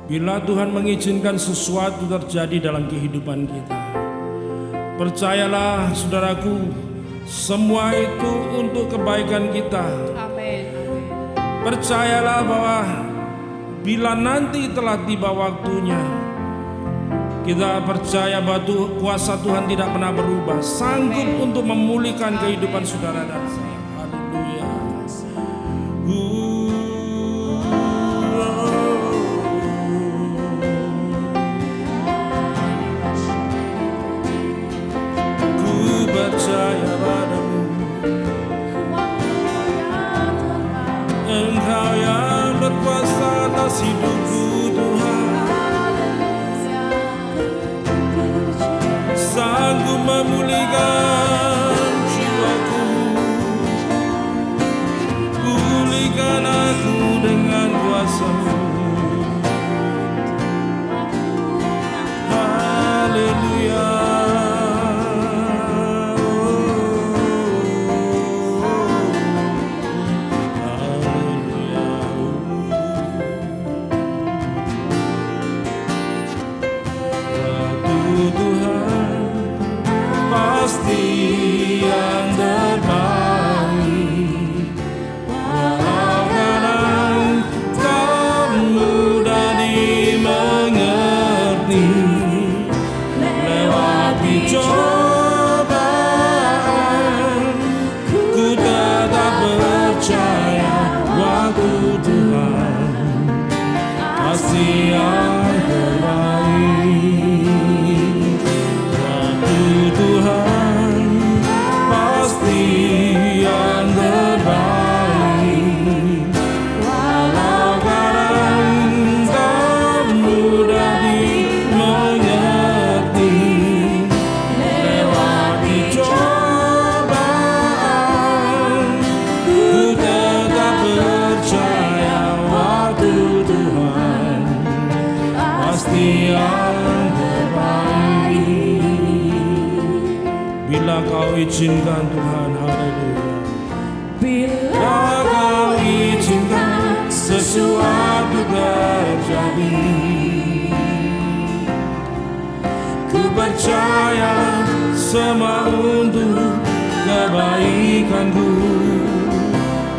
Bila Tuhan mengizinkan sesuatu terjadi dalam kehidupan kita, percayalah saudaraku, semua itu untuk kebaikan kita. Amin. Percayalah bahwa bila nanti telah tiba waktunya, kita percaya bahwa kuasa Tuhan tidak pernah berubah, sanggup untuk memulihkan kehidupan saudara dan saya. Haleluya. Percaya padamu, Engkau yang berkuasa atas hidupku Tuhan, sanggup memulihkan jiwaku, pulihkan aku dengan kuasa-Mu. Haleluya. Pasti yang terbaik, walau kadang tak mudah dimengerti, lewati cobaan ku tetap percaya waktu Tuhan pasti yang terbaik. Tuhan pasti yang terbaik, walau kadang tak mudah dimengerti, lewati cobaan ku tetap percaya waktu Tuhan pasti yang terbaik. Bila Kau izinkan Tuhan, haleluya. Bila Kau izinkan sesuatu terjadi, ku percaya semua untuk kebaikanku.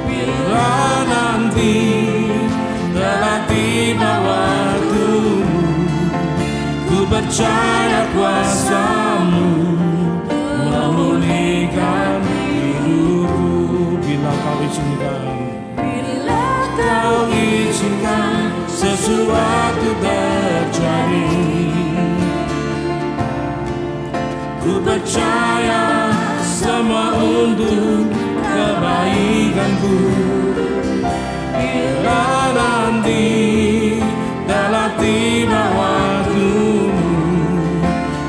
Bila nanti telah tiba waktumu, ku percaya kuasa-Mu memulihkan hidupku. Bila Kau izinkan, bila Kau izinkan sesuatu terjadi, ku percaya semua untuk kebaikanku. Bila nanti telah tiba waktumu,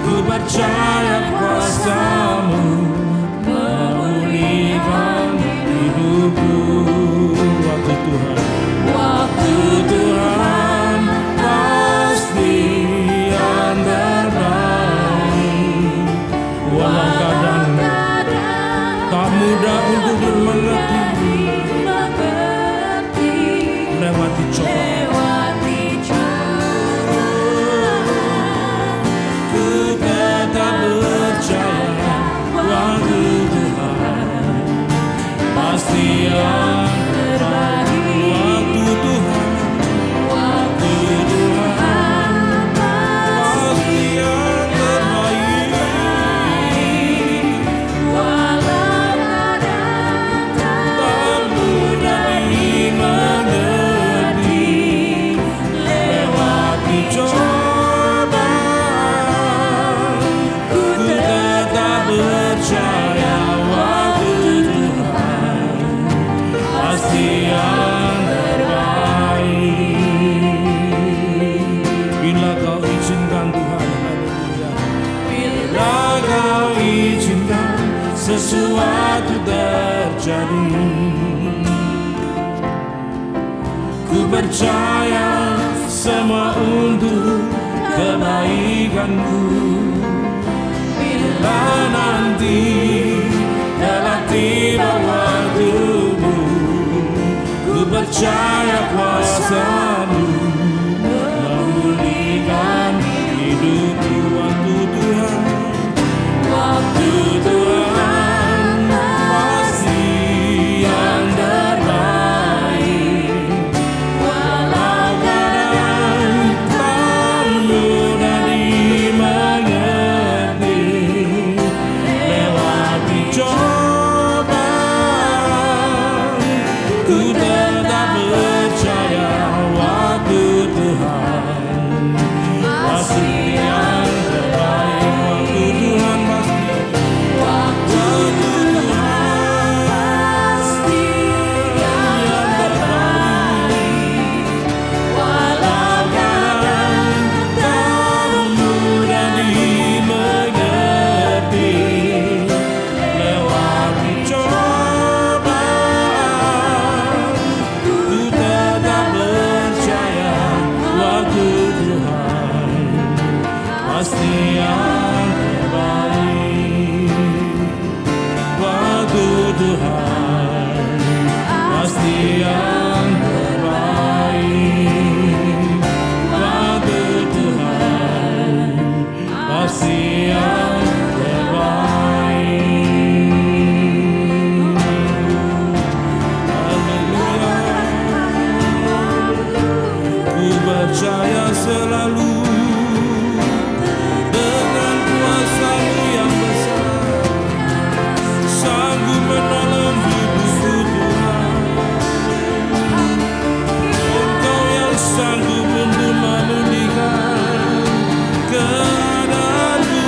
ku percaya kuasa-Mu memulihkan hidupku. Waktu Tuhan pasti yang terbaik, walau kadang tak mudah untuk dimengerti, lewati cobaan ku tetap percaya waktu Tuhan pasti yang terbaik. Waktu Tuhan pasti yang terbaik, walau kadang tak mudah dimengerti, lewati cobaan ku tetap percaya waktu Tuhan pasti yang terbaik. Bila Kau izinkan Tuhan, haleluya. Bila Kau izinkan sesuatu terjadi, ku percaya semua untuk kebaikanku. Bila nanti telah tiba waktumu, ku percaya kuasa-Mu yang terbaik. Haleluya. Ku percaya selalu dengan kuasa-Mu yang besar, sanggup menolong hidupku Tuhan. Engkau yang sanggup untuk memulihkan keadaanku.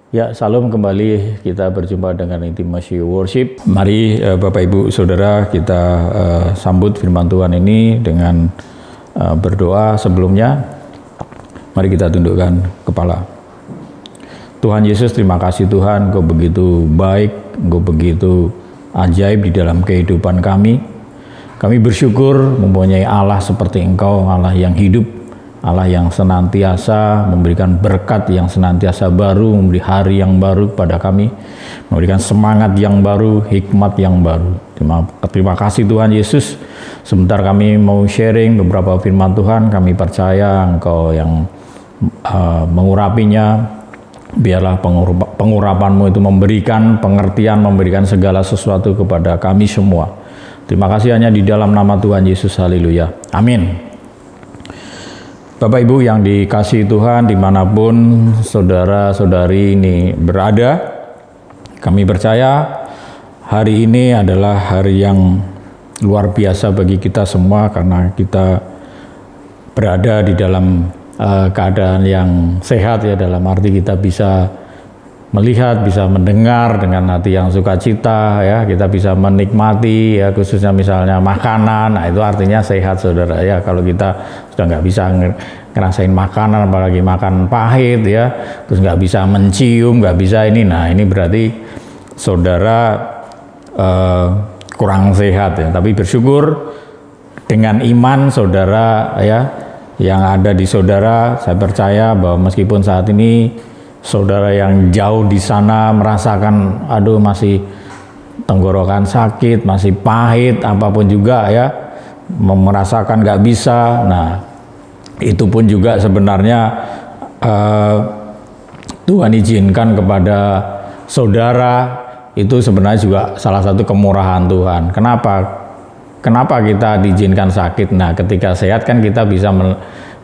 Ya, salam, kembali kita berjumpa dengan Intimacy Worship. Mari Bapak Ibu Saudara, kita sambut firman Tuhan ini dengan berdoa. Sebelumnya mari kita tundukkan kepala. Tuhan Yesus, terima kasih Tuhan, Engkau begitu baik, Engkau begitu ajaib di dalam kehidupan kami. Kami bersyukur mempunyai Allah seperti Engkau, Allah yang hidup, Allah yang senantiasa memberikan berkat yang senantiasa baru, memberi hari yang baru kepada kami, memberikan semangat yang baru, hikmat yang baru. Terima kasih Tuhan Yesus. Sebentar kami mau sharing beberapa firman Tuhan. Kami percaya Engkau yang mengurapinya. Biarlah pengurapan-Mu itu memberikan pengertian, memberikan segala sesuatu kepada kami semua. Terima kasih hanya di dalam nama Tuhan Yesus. Haleluya. Amin. Bapak Ibu yang dikasihi Tuhan, dimanapun saudara-saudari ini berada, kami percaya hari ini adalah hari yang luar biasa bagi kita semua, karena kita berada di dalam keadaan yang sehat, ya, dalam arti kita bisa melihat, bisa mendengar dengan hati yang sukacita, ya, kita bisa menikmati, ya, khususnya misalnya makanan. Nah, itu artinya sehat, saudara, ya. Kalau kita sudah nggak bisa ngerasain makanan, apalagi makan pahit, ya, terus nggak bisa mencium, nggak bisa ini, nah ini berarti saudara kurang sehat, ya. Tapi bersyukur dengan iman saudara, ya, yang ada di saudara, saya percaya bahwa meskipun saat ini saudara yang jauh di sana merasakan, aduh, masih tenggorokan sakit, masih pahit, apapun juga, ya, merasakan nggak bisa. Nah, itu pun juga sebenarnya Tuhan izinkan kepada saudara, itu sebenarnya juga salah satu kemurahan Tuhan. Kenapa kita diizinkan sakit? Nah, ketika sehat kan kita bisa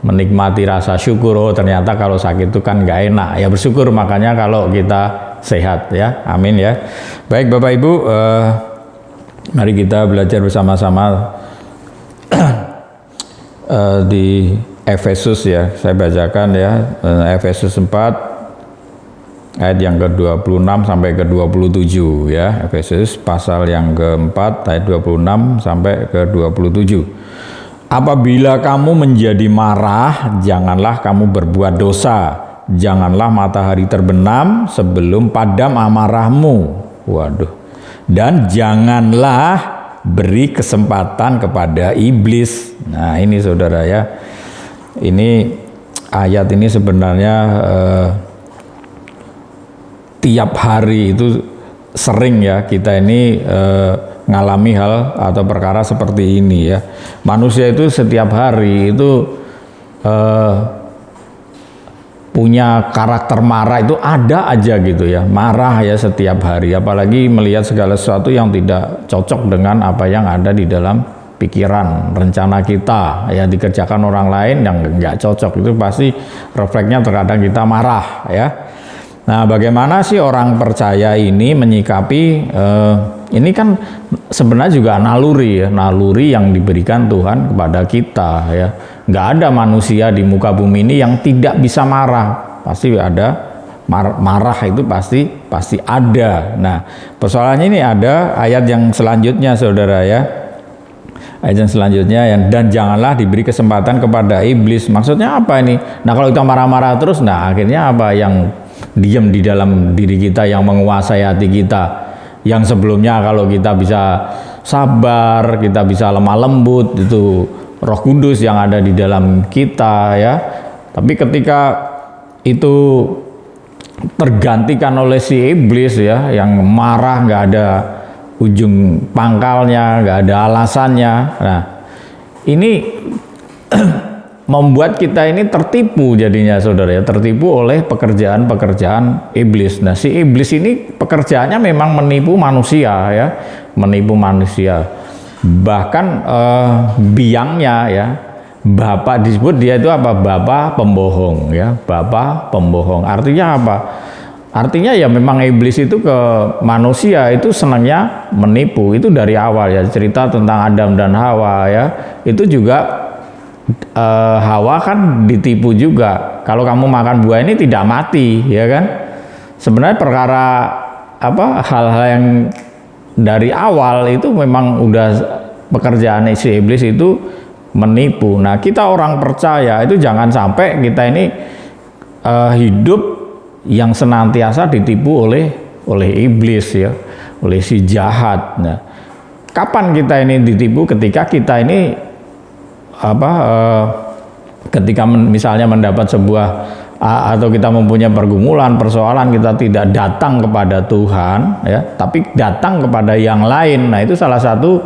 menikmati rasa syukur. Oh, ternyata kalau sakit itu kan nggak enak, ya, bersyukur makanya kalau kita sehat, ya. Amin, ya. Baik Bapak Ibu, mari kita belajar bersama-sama di Efesus, ya. Saya bacakan, ya, Efesus 4 ayat yang ke-26 sampai ke-27, ya. Efesus pasal yang ke-4 ayat 26 sampai ke-27. Apabila kamu menjadi marah, janganlah kamu berbuat dosa. Janganlah matahari terbenam sebelum padam amarahmu. Waduh. Dan janganlah beri kesempatan kepada iblis. Nah, ini saudara, ya. Ini ayat ini sebenarnya tiap hari itu sering, ya, kita ini ngalami hal atau perkara seperti ini, ya. Manusia itu setiap hari itu punya karakter marah, itu ada aja gitu, ya, marah, ya, setiap hari, apalagi melihat segala sesuatu yang tidak cocok dengan apa yang ada di dalam pikiran, rencana kita, ya, dikerjakan orang lain yang nggak cocok, itu pasti refleksnya terkadang kita marah, ya. Nah, bagaimana sih orang percaya ini menyikapi ini kan sebenarnya juga naluri, ya, naluri yang diberikan Tuhan kepada kita, ya. Nggak ada manusia di muka bumi ini yang tidak bisa marah, pasti ada. Marah itu pasti ada. Nah, persoalannya ini ada ayat yang selanjutnya, saudara, ya. Ayat yang selanjutnya, dan janganlah diberi kesempatan kepada iblis. Maksudnya apa ini? Nah, kalau kita marah-marah terus, nah akhirnya apa? Yang diam di dalam diri kita, yang menguasai hati kita, yang sebelumnya kalau kita bisa sabar, kita bisa lemah lembut, itu Roh Kudus yang ada di dalam kita, ya. Tapi ketika itu tergantikan oleh si iblis, ya, yang marah, nggak ada ujung pangkalnya, nggak ada alasannya. Nah, ini membuat kita ini tertipu jadinya, saudara, ya, tertipu oleh pekerjaan-pekerjaan iblis. Nah, si iblis ini pekerjaannya memang menipu manusia, ya, menipu manusia. Bahkan biangnya, ya, bapak disebut dia itu apa? Bapak pembohong, ya, bapak pembohong. Artinya apa? Artinya ya memang iblis itu ke manusia itu senangnya menipu. Itu dari awal, ya, cerita tentang Adam dan Hawa, ya, itu juga Hawa kan ditipu juga. Kalau kamu makan buah ini tidak mati, ya kan? sebenarnya perkara hal-hal yang dari awal itu memang udah pekerjaan si iblis itu menipu. Nah, kita orang percaya itu jangan sampai kita ini hidup yang senantiasa ditipu oleh iblis ya, oleh si jahat. Nah, kapan kita ini ditipu? Ketika kita ini ketika misalnya mendapat sebuah atau kita mempunyai pergumulan, persoalan, kita tidak datang kepada Tuhan ya, tapi datang kepada yang lain. Nah, itu salah satu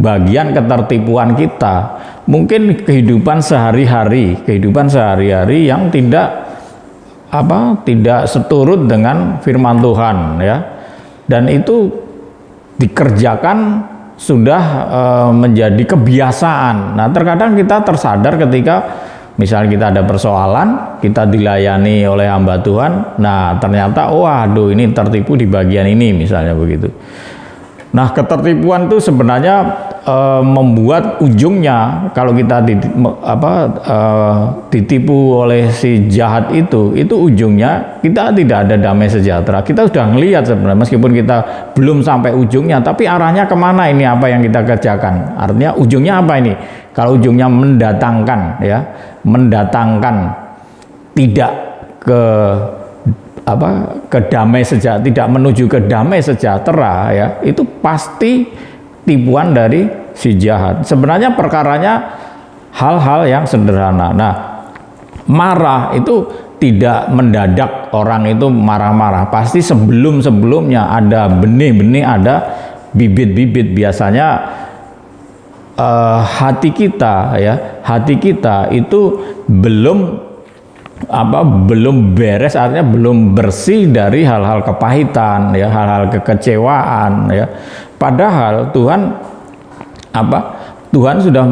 bagian ketertipuan kita. Mungkin kehidupan sehari-hari yang tidak seturut dengan firman Tuhan ya, dan itu dikerjakan sudah menjadi kebiasaan. Nah, terkadang kita tersadar ketika misalnya kita ada persoalan, kita dilayani oleh hamba Tuhan, nah ternyata waduh ini tertipu di bagian ini misalnya begitu. Nah, ketertipuan itu sebenarnya membuat ujungnya kalau kita ditipu oleh si jahat itu ujungnya kita tidak ada damai sejahtera. Kita sudah ngelihat sebenarnya meskipun kita belum sampai ujungnya, tapi arahnya kemana ini apa yang kita kerjakan. Artinya ujungnya apa ini? Kalau ujungnya mendatangkan tidak ke damai sejahtera, tidak menuju ke damai sejahtera ya, itu pasti tipuan dari si jahat. Sebenarnya perkaranya hal-hal yang sederhana. Nah, marah itu tidak mendadak orang itu marah-marah. Pasti sebelumnya ada benih-benih, ada bibit-bibit. Biasanya hati kita itu belum beres, artinya belum bersih dari hal-hal kepahitan ya, hal-hal kekecewaan ya. Padahal Tuhan sudah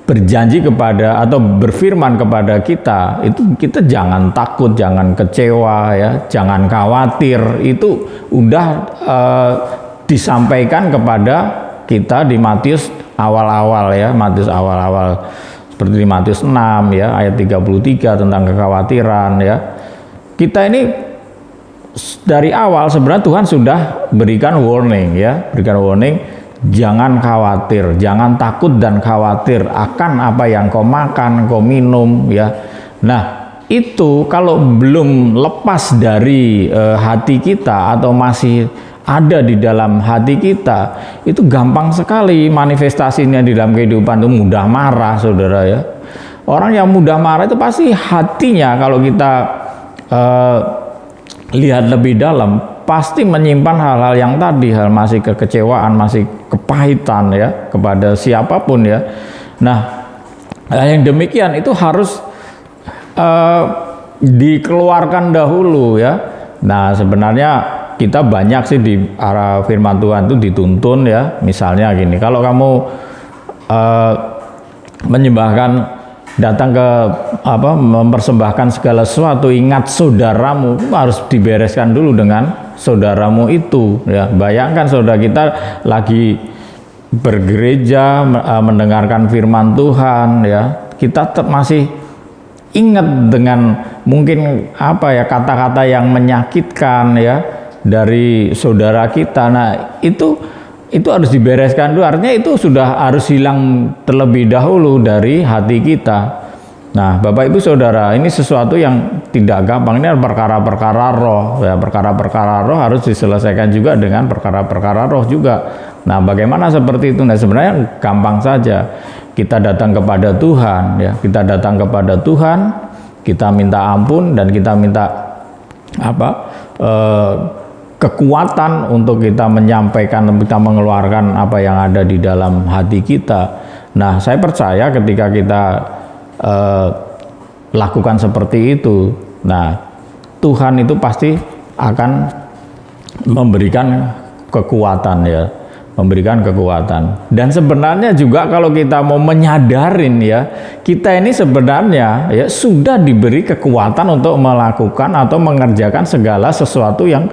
berjanji kepada atau berfirman kepada kita, itu kita jangan takut, jangan kecewa ya, jangan khawatir. Itu udah disampaikan kepada kita di Matius awal-awal ya, Matius awal-awal seperti di Matius 6 ya ayat 33 tentang kekhawatiran ya. Kita ini dari awal sebenarnya Tuhan sudah berikan warning, jangan khawatir, jangan takut dan khawatir akan apa yang kau makan, kau minum ya. Nah, itu kalau belum lepas dari hati kita atau masih ada di dalam hati kita, itu gampang sekali manifestasinya di dalam kehidupan. Itu mudah marah, saudara ya. Orang yang mudah marah itu pasti hatinya, kalau kita lihat lebih dalam, pasti menyimpan hal-hal yang tadi, hal masih kekecewaan, masih kepahitan ya kepada siapapun ya. Nah, yang demikian itu harus dikeluarkan dahulu ya. Nah, sebenarnya kita banyak sih di arah firman Tuhan itu dituntun ya. Misalnya gini, kalau kamu menyembahkan, datang ke mempersembahkan segala sesuatu, ingat saudaramu, harus dibereskan dulu dengan saudaramu itu ya. Bayangkan saudara kita lagi bergereja mendengarkan firman Tuhan ya, kita masih ingat dengan mungkin kata-kata yang menyakitkan ya dari saudara kita. Nah, itu harus dibereskan dulu, artinya itu sudah harus hilang terlebih dahulu dari hati kita. Nah, Bapak Ibu Saudara, ini sesuatu yang tidak gampang. Ini perkara-perkara roh ya, perkara-perkara roh harus diselesaikan juga dengan perkara-perkara roh juga. Nah, bagaimana seperti itu? Nah, sebenarnya gampang saja. Kita datang kepada Tuhan ya, kita datang kepada Tuhan, kita minta ampun dan kita minta kekuatan untuk kita menyampaikan, kita mengeluarkan apa yang ada di dalam hati kita. Nah, saya percaya ketika kita lakukan seperti itu, nah Tuhan itu pasti akan memberikan kekuatan ya, memberikan kekuatan. Dan sebenarnya juga kalau kita mau menyadarin ya, kita ini sebenarnya ya sudah diberi kekuatan untuk melakukan atau mengerjakan segala sesuatu yang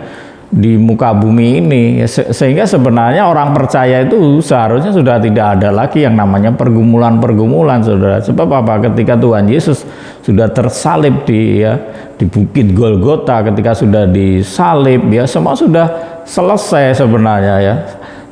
di muka bumi ini. Sehingga sebenarnya orang percaya itu seharusnya sudah tidak ada lagi yang namanya pergumulan-pergumulan, saudara. Sebab apa? Ketika Tuhan Yesus sudah tersalib di Bukit Golgota, ketika sudah disalib, ya semua sudah selesai sebenarnya, ya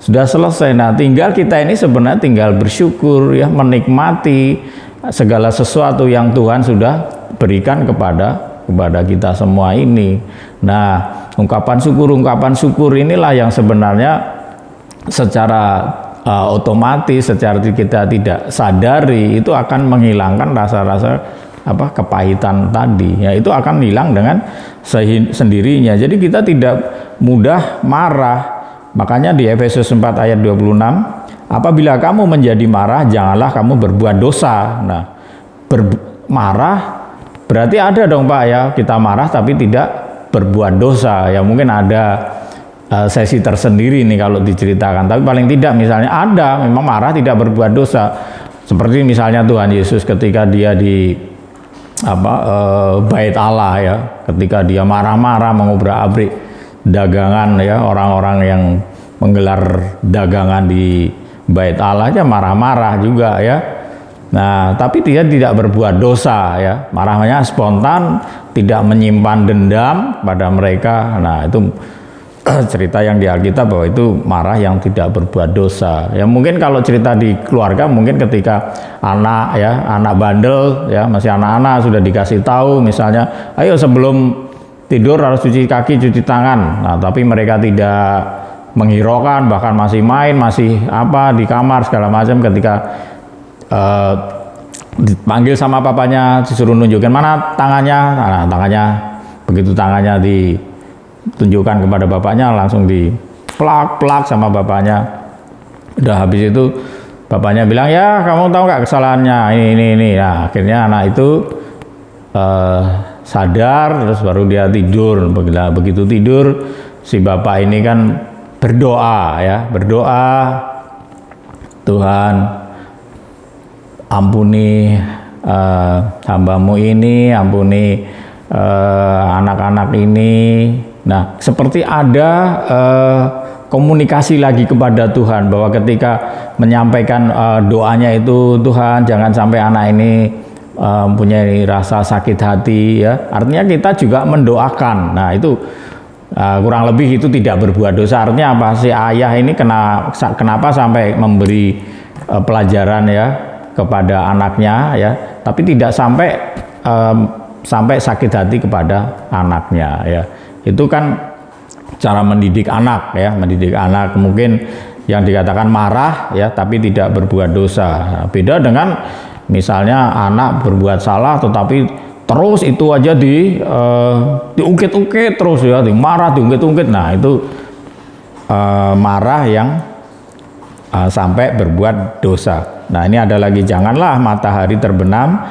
sudah selesai. Nah, tinggal kita ini sebenarnya tinggal bersyukur, ya, menikmati segala sesuatu yang Tuhan sudah berikan kepada kita semua ini. Nah, ungkapan syukur inilah yang sebenarnya secara otomatis, secara kita tidak sadari itu akan menghilangkan rasa-rasa kepahitan tadi. Ya, itu akan hilang dengan sendirinya. Jadi kita tidak mudah marah. Makanya di Efesus 4 ayat 26, apabila kamu menjadi marah, janganlah kamu berbuat dosa. Nah, marah berarti ada dong Pak, ya, kita marah tapi tidak berbuat dosa. Ya mungkin ada sesi tersendiri nih kalau diceritakan, tapi paling tidak misalnya ada memang marah tidak berbuat dosa. Seperti misalnya Tuhan Yesus ketika dia di Bait Allah, ya, ketika dia marah-marah mengobrak-abrik dagangan, ya, orang-orang yang menggelar dagangan di Bait Allah aja marah-marah juga, ya. Nah, tapi dia tidak berbuat dosa, ya, marahnya spontan, tidak menyimpan dendam pada mereka. Nah, itu cerita yang di Alkitab bahwa itu marah yang tidak berbuat dosa. Ya mungkin kalau cerita di keluarga, mungkin ketika anak bandel, ya, masih anak-anak sudah dikasih tahu misalnya, ayo sebelum tidur harus cuci kaki, cuci tangan. Nah, tapi mereka tidak menghiraukan, bahkan masih main, masih di kamar segala macam. Ketika dipanggil sama papanya, disuruh nunjukin mana tangannya. Nah, tangannya, begitu tangannya ditunjukkan kepada bapaknya, langsung diplak sama bapaknya. Udah habis itu bapaknya bilang, ya kamu tahu nggak kesalahannya ini. Nah, akhirnya anak itu sadar, terus baru dia tidur. Begitu tidur, si bapak ini kan berdoa, Tuhan ampuni hambamu ini, ampuni anak-anak ini. Nah, seperti ada komunikasi lagi kepada Tuhan, bahwa ketika menyampaikan doanya itu, Tuhan jangan sampai anak ini mempunyai rasa sakit hati, ya. Artinya kita juga mendoakan. Nah, itu kurang lebih itu tidak berbuat dosa. Artinya apa? Si ayah ini kenapa sampai memberi pelajaran, ya, kepada anaknya, ya, tapi tidak sampai sakit hati kepada anaknya, ya. Itu kan cara mendidik anak, ya, mendidik anak. Mungkin yang dikatakan marah, ya, tapi tidak berbuat dosa. Beda dengan misalnya anak berbuat salah tetapi terus itu aja diungkit-ungkit terus, ya, marah diungkit-ungkit. Nah, itu marah yang sampai berbuat dosa. Nah, ini ada lagi, janganlah matahari terbenam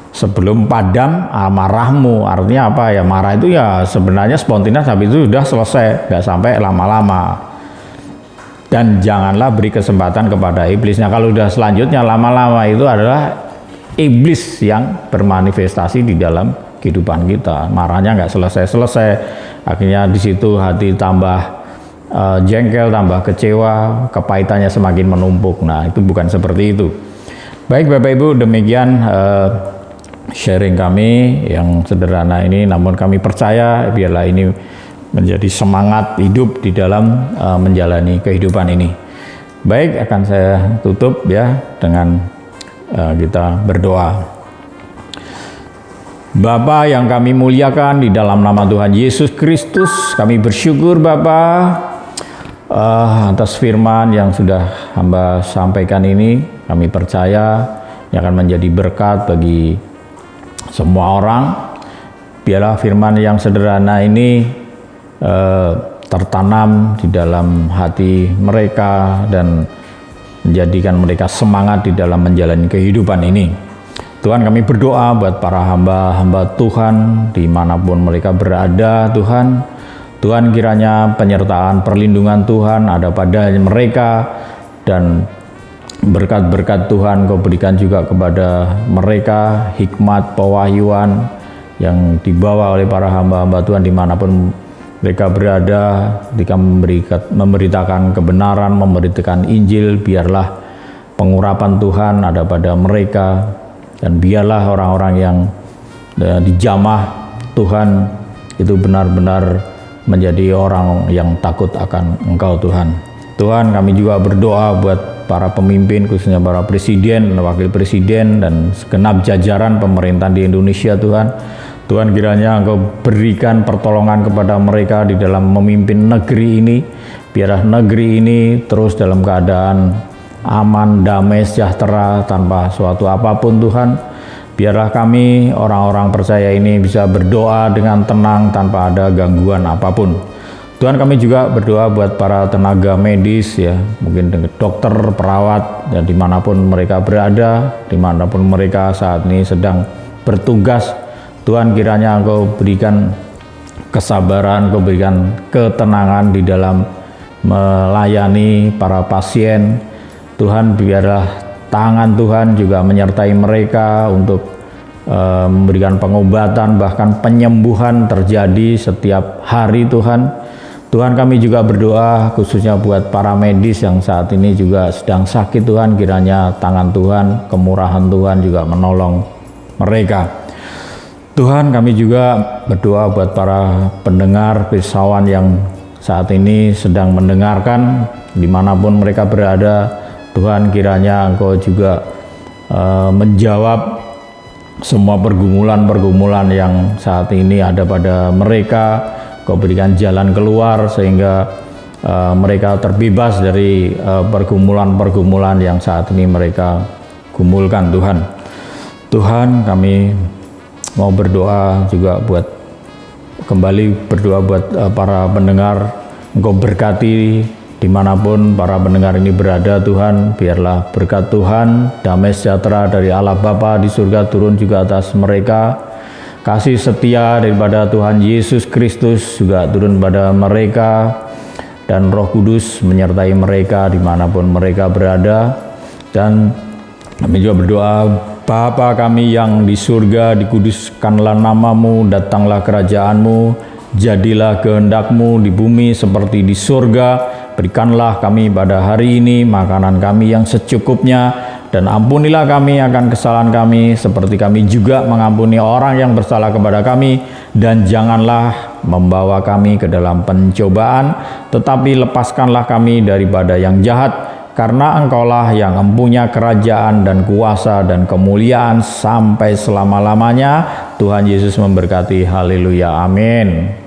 sebelum padam amarahmu. Artinya apa, ya, marah itu ya sebenarnya spontan, tapi itu sudah selesai, nggak sampai lama-lama. Dan janganlah beri kesempatan kepada iblis. Nah, kalau udah selanjutnya lama-lama itu adalah iblis yang bermanifestasi di dalam kehidupan kita. Marahnya nggak selesai-selesai, akhirnya di situ hati tambah jengkel, tambah kecewa, kepahitannya semakin menumpuk. Nah, itu bukan seperti itu. Baik Bapak Ibu, demikian sharing kami yang sederhana ini, namun kami percaya biarlah ini menjadi semangat hidup di dalam menjalani kehidupan ini. Baik, akan saya tutup, ya, dengan kita berdoa. Bapa yang kami muliakan, di dalam nama Tuhan Yesus Kristus, kami bersyukur Bapa atas firman yang sudah hamba sampaikan ini. Kami percaya yang akan menjadi berkat bagi semua orang. Biarlah firman yang sederhana ini tertanam di dalam hati mereka dan menjadikan mereka semangat di dalam menjalani kehidupan ini. Tuhan, kami berdoa buat para hamba-hamba Tuhan dimanapun mereka berada. Tuhan kiranya penyertaan perlindungan Tuhan ada pada mereka, dan berkat-berkat Tuhan Kau berikan juga kepada mereka, hikmat pewahyuan yang dibawa oleh para hamba-hamba Tuhan dimanapun mereka berada, ketika memberitakan kebenaran, memberitakan Injil, biarlah pengurapan Tuhan ada pada mereka, dan biarlah orang-orang yang dijamah Tuhan itu benar-benar menjadi orang yang takut akan Engkau Tuhan. Tuhan, kami juga berdoa buat para pemimpin, khususnya para presiden, wakil presiden, dan segenap jajaran pemerintahan di Indonesia Tuhan. Tuhan, kiranya Engkau berikan pertolongan kepada mereka di dalam memimpin negeri ini. Biarlah negeri ini terus dalam keadaan aman, damai, sejahtera, tanpa suatu apapun Tuhan. Biarlah kami orang-orang percaya ini bisa berdoa dengan tenang tanpa ada gangguan apapun. Tuhan, kami juga berdoa buat para tenaga medis ya, mungkin dokter, perawat, dan dimanapun mereka berada, dimanapun mereka saat ini sedang bertugas. Tuhan, kiranya Engkau berikan kesabaran, Engkau berikan ketenangan di dalam melayani para pasien. Tuhan, biarlah tangan Tuhan juga menyertai mereka untuk memberikan pengobatan, bahkan penyembuhan terjadi setiap hari Tuhan. Tuhan, kami juga berdoa khususnya buat para medis yang saat ini juga sedang sakit Tuhan, kiranya tangan Tuhan, kemurahan Tuhan juga menolong mereka. Tuhan, kami juga berdoa buat para pendengar pirsawan yang saat ini sedang mendengarkan dimanapun mereka berada. Tuhan, kiranya Engkau juga menjawab semua pergumulan-pergumulan yang saat ini ada pada mereka. Kau berikan jalan keluar sehingga mereka terbebas dari pergumulan-pergumulan yang saat ini mereka gumulkan Tuhan. Tuhan, kami mau berdoa juga kembali berdoa buat para pendengar. Engkau berkati dimanapun para pendengar ini berada Tuhan. Biarlah berkat Tuhan, damai sejahtera dari Allah Bapa di surga turun juga atas mereka. Kasih setia daripada Tuhan Yesus Kristus juga turun pada mereka, dan Roh Kudus menyertai mereka dimanapun mereka berada. Dan kami juga berdoa, Bapa kami yang di surga, dikuduskanlah namamu, datanglah kerajaanmu, jadilah kehendak-Mu di bumi seperti di surga. Berikanlah kami pada hari ini makanan kami yang secukupnya, dan ampunilah kami akan kesalahan kami seperti kami juga mengampuni orang yang bersalah kepada kami, dan janganlah membawa kami ke dalam pencobaan, tetapi lepaskanlah kami daripada yang jahat, karena Engkaulah yang mempunyai kerajaan dan kuasa dan kemuliaan sampai selama-lamanya. Tuhan Yesus memberkati. Haleluya, amin.